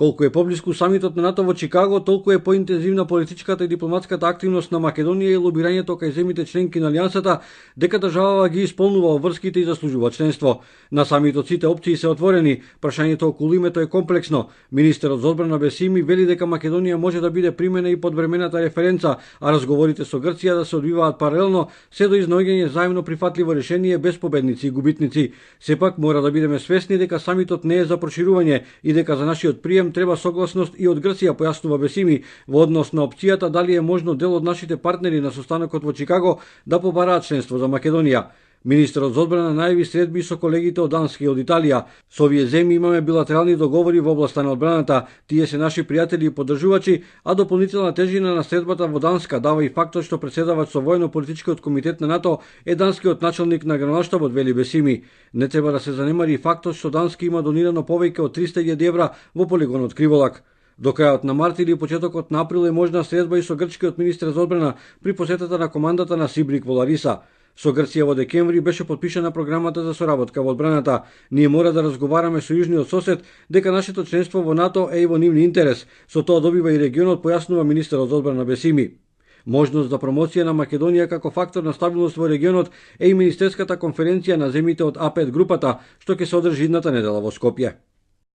Колку е поблиску самитот на НАТО во Чикаго, толку е поинтензивна политичката и дипломатската активност на Македонија и лобирањето кај земите членки на Алијансата дека државава ги исполнува обврските и заслужува членство. На самитот сите опции се отворени, прашањето околу името е комплексно. Министерот за одбрана Бесими вели дека Македонија може да биде примена и под времената референца, а разговорите со Грција да се одвиваат паралелно се до изнаоѓање заемно прифатливо решение без победници и губитници. Сепак мора да бидеме свесни дека самитот не е за проширување и дека за нашиот прием треба согласност и од Грција, појаснува Бесими во однос на опцијата дали е можно дел од нашите партнери на состанокот во Чикаго да побараат членство за Македонија. Министерот за одбрана најави средби со колегите од Данска и од Италија. Со овие земји имаме билатерални договори во областа на одбраната, тие се наши пријатели и поддржувачи, а дополнителна тежина на средбата во Данска дава и фактот што претседавач со војно-политичкиот комитет на НАТО е данскиот началник на генералштабот, вели Бесими. Не треба да се занемари и фактот што Данска има донирано повеќе од 300.000 евра во полигонот Криволак. До крајот на март или почетокот на април е можна средба и со грчкиот министер за одбрана при посетата на командата на Сибрик во Лариса. Со Грција во декември беше потпишана програмата за соработка во одбраната. Ние мора да разговараме со јужниот сосед дека нашето членство во НАТО е и во нивни интерес. Со тоа добива и регионот, појаснува министерот за одбрана Бесими. Можност за промоција на Македонија како фактор на стабилност во регионот е и Министерската конференција на земјите од А5 групата, што ќе се одржи идната недела во Скопје.